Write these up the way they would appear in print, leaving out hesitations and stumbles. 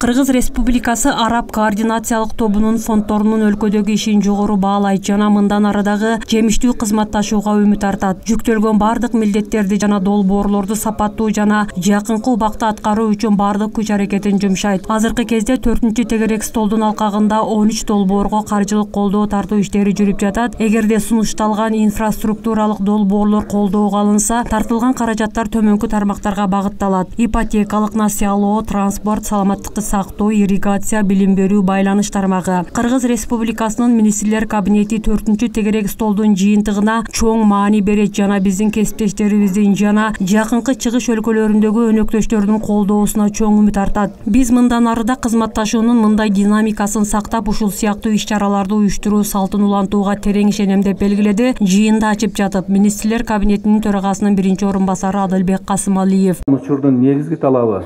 Кыргыз Республикасы Араб координациялык тобунун фонддорунун өлкөдөгү ишин жогору баалайт жана мындан арадагы жемиштүү кызматташууга үмүт артат. Жүктөлгөн бардык милдеттерди жана долбоорлорду сапаттуу жана жакынкы убакта аткаруу үчүн бардык күч аракетин жумшайт. Азыркы кезде 4-чү тегерек столдун алкагында 13 долбоорго каржылык колдоо тартуу иштери жүрүп жатат. Эгерде сунушталган инфраструктуралык долбоорлор колдоого алынса, тартылган каражаттар төмөнкү тармактарга багытталат. Ипотекалык несиелоо, транспорт, саламаттыкты сактоо, ирригация, билим берүү, байланыш тармагы. Кыргыз Республикасынын министрлер кабинети 4-чү тегерек столдун жыйынтыгына чоң маани берет жана биздин кесиптештерибиздин жана жакынкы чыгыш өлкөлөрүндөгү өнөктөштөрдүн колдоосуна чоң үмүт артат. Биз мындан арыда кызматташуунун мындай динамикасын сактап, ушул сыяктуу иш-чараларды уюштуруу салтын улантууга терең ишенем деп белгиледи жыйында ачып жатып министрлер кабинетинин төрагасынын биринчи орун басары Адылбек Касымалиев. Учурдун негизги талабы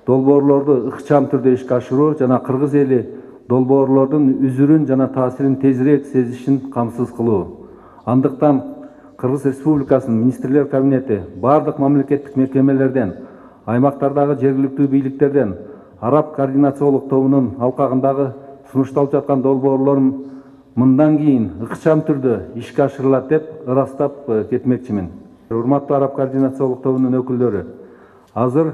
долбоорлорду ыкчам түрдө ишке ашыруу жана кыргыз эли долбоорлордун үзүрүн жана таасирин тезирээк сезишин камсыз кылуу. Андыктан Кыргыз Республикасынын министрлер кабинети бардык мамлекеттик мекемелерден, аймактардагы жергиликтүү бийликтерден Араб координациялык тобунун алкагындагы сунушталып жаткан долбоорлор мындан кийин ыкчам түрдө ишке ашырылат деп ырастап кетмекчимин. Урматтуу Араб координациялык тобунун өкүлдөрү, азыр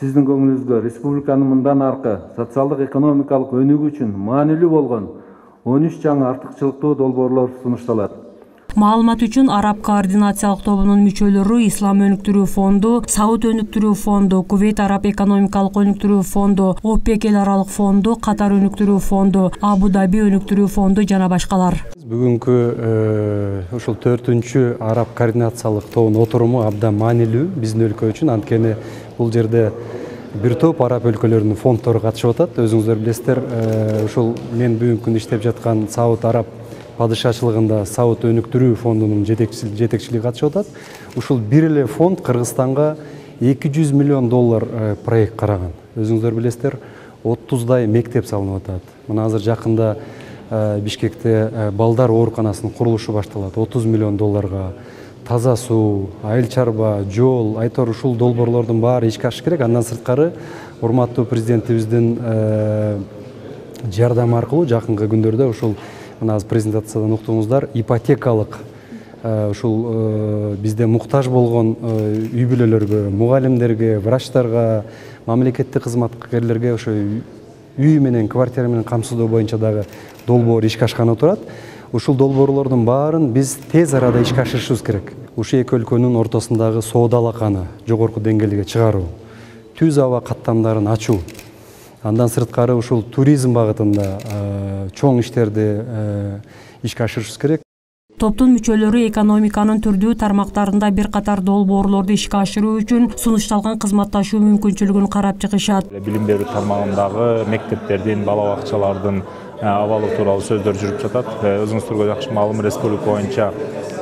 сиздин көңүлүңүзгө республиканын мындан аркы социалдык экономикалык өнүгүү үчүн маанилүү болгон 13 жаңы артыкчылыктуу долбоорлор сунушталат. Маалымат үчүн Араб координациялык тобунун мүчөлөрү Ислам өнүктүрүү фонду, Сауд өнүктүрүү фонду, Кувейт Араб экономикалык өнүктүрүү фонду, ОПЕК эл аралык фонду, Катар өнүктүрүү фонду, Абу Даби өнүктүрүү фонду жана башкалар. Бүгүнкү ушул 4-чү Араб координациялык тобунун отуруму абдан маанилүү биздин өлкө үчүн, анткени бул жерде бир топ араб өлкөлөрүнүн фонддору катышып атат. Өзүңүздөр билесиздер, ушул мен бүгүнкү күндө иштеп жаткан Сауд Араб падышачылыгында Сауд өнүктүрүү фондунун жетекчилиги катышып атат. Ушул бир эле фонд Кыргызстанга $200 миллион проект караган. Өзүңүздөр билесиздер, 30дай мектеп салынып атат. Мына азыр жакында Бишкекте балдар ооруканасынын курулушу башталат. $30 миллион таза суу, айыл чарба, жол, айтор ушул долбоорлордун баары ишке ашыш керек. Андан сырткары урматтуу президентибиздин жардамы аркылуу жакынкы күндөрдө ушул мына азыр презентациядан уктуңуздар, ипотекалык ушул бизде муктаж болгон үй бүлөлөргө, мугалимдерге, врачтарга, мамлекеттик кызматкерлерге ошо үй менен, квартира менен камсыздоо боюнча дагы долбоор ишке ашканы турат. Ушул долбоорлордун баарын биз тез арада ишке ашырышыбыз керек. Ушул эки өлкөнүн ортосундагы соода алаканы жогорку деңгээлге чыгаруу, түз аба каттамдарын ачуу, андан сырткары ушул туризм багытында чоң иштерди ишке ашырышыбыз керек. Топтун мүчөлөрү экономиканын түрдүү тармактарында бир катар долбоорлорду ишке ашыруу үчүн сунушталган кызматташуу мүмкүнчүлүгүн карап чыгышат. Билим берүү тармагындагы мектептердин, бала бакчалардын абалы тууралуу сөздөр жүрүп жатат. Өзүңүздөргө жакшы маалым, республика боюнча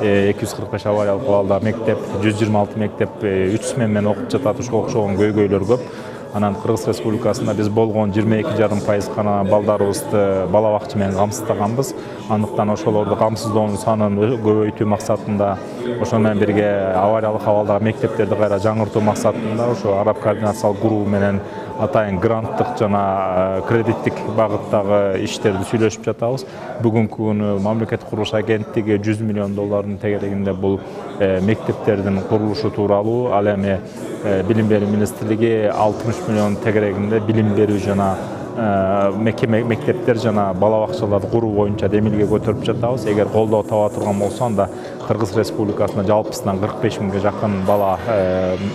245 авариялык абалда мектеп, 126 мектеп 3 сменмен окуп жатат. Ушуга окшогон көйгөйлөр көп. Анан Кыргыз Республикасында биз болгон 22,5% гана балдарыбызды бала бакча менен камсыздаганбыз. Андыктан ошолорду камсыздоонун санын көбөйтүү максатында, ошол менен бирге авариялык абалдагы мектептерди кайра жаңыртуу максатында ошо Араб координациялык группу менен атайын гранттык жана кредиттик багыттагы иштерди сүйлөшүп жатабыз. Бүгүнкү күнү мамлекеттик курулуш агенттиги $100 миллион тегерегинде бул мектептердин курулушу тууралуу, ал эми билим берүү министрлиги 60 миллион тегерегинде билим берүү жана мектептер жана бала бакчаларды куруу боюнча демилге көтөрүп жатабыз. Эгер колдоо таба турган болсо, анда Кыргыз Республикасында жалпысынан 45 миңге жакын бала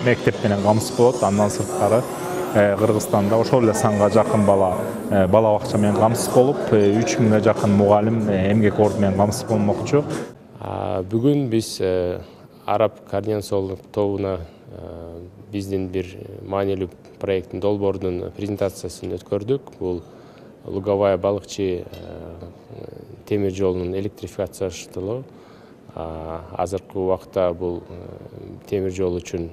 мектеп менен камсыз болот. Андан сырткары Кыргызстанда ошол эле санга жакын бала бакча менен камсыз болуп, 3 миңге жакын мугалим эмгек орду менен камсыз болмокчу. Бүгүн биз Араб координациялык тобуна биздин бир маанилүү проекттин долбоордун презентациясын өткөрдүк. Бул Луговая балыкчы темир жолунун электрификациялаштырылуу. Азыркы убакта бул темир жол үчүн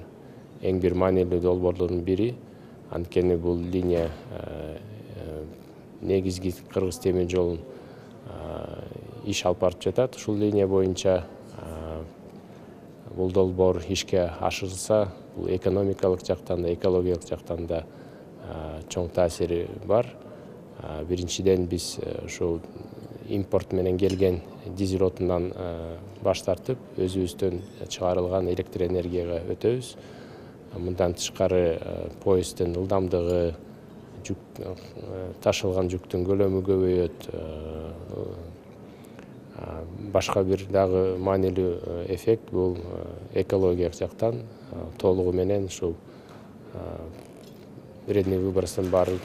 эң бир маанилүү долбоорлордун бири. Анткени бул линия негизги Кыргыз темир жолун иш алып барып жатат. Ушул линия боюнча бул долбоор ишке ашырылса, бул экономикалык жактан да, экологиялык жактан да чоң таасири бар. Биринчиден биз ушул импорт менен келген дизель отундан баш тартып, өзүбүздөн чыгарылган электр энергияга өтөбүз. Мындан тышкары поезддин ылдамдыгы, ташылган жүктүн көлөмү көбөйөт. Башка бир дагы маанилүү эффект бул экология жактан толугу менен ушул вредный выбростун баары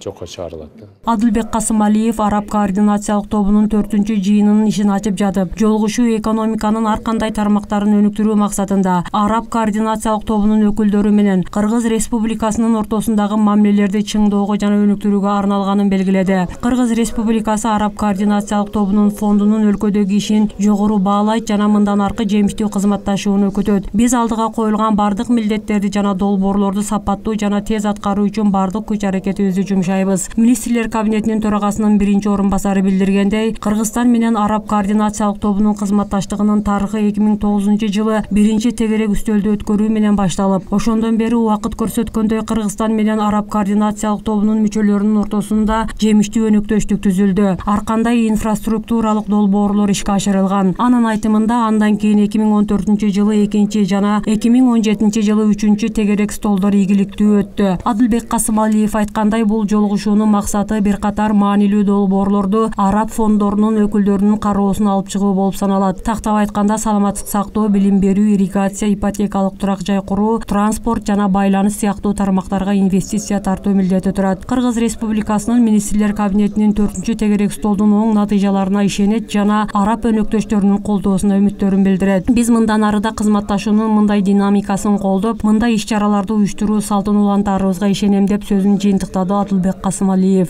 жокко чыгарылат. Адылбек Касымалиев Араб координациялык тобунун 4-чү жыйынынын ишин ачып жатып, жолугушуу экономиканын ар кандай тармактарын өнүктүрүү максатында Араб координациялык тобунун өкүлдөрү менен Кыргыз Республикасынын ортосундагы мамилелерди чыңдоого жана өнүктүрүүгө арналганын белгиледи. Кыргыз Республикасы Араб координациялык тобунун фондунун өлкөдөгү ишин жогору баалайт жана мындан аркы жемиштүү кызматташууну өкөтөт. Биз алдыга коюлган бардык милдеттерди жана долбоорлорду сапаттуу жана тез аткаруу үчүн бардык күч-аракетибизди жумшайбыз. Министрлер кабинетинин төрагасынын 1-орунбасары билдиргендей, Кыргызстан менен Араб координациялык тобунун кызматташтыгынын тарыхы 2009-жылы 1-тегерек үстөлдү өткөрүү менен башталып, ошондон бери убакыт көрсөткөндөй Кыргызстан менен Араб координациялык тобунун мүчөлөрүнүн ортосунда жемиштүү өнөктөштүк түзүлдү. Ар кандай инфраструктуралык долбоорлор ишке ашырылган. Анын айтымында андан кийин 2014-жылы 2 жана 2017-жылы 3 тегерек столдор ийгиликтүү өттү. Адылбек Касымалиев айткандай, бул жолугушуунун максаты бир катар маанилүү долбоорлорду араб фонддорунун өкүлдөрүнүн кароосуна алып чыгуу болуп саналат. Тактап айтканда, саламаттык сактоо, билим берүү, ирригация, ипотекалык турак жай куруу, транспорт жана байланыш сыяктуу тармактарга инвестиция тартуу милдети турат. Кыргыз Республикасынын Министрлер кабинетинин 4-чү тегерек столдун оң натыйжаларына ишенет жана араб өнөктөштөрүнүн колдоосуна үмүттөрүн билдирет. Биз мындан арыда кызматташуунун мындай динамикасын колдоп, мындай иш-чараларды уюштуруу салтын улантаарыбызга ишенем деп сөзүн жыйынтыктады Адылбек Касымалиев.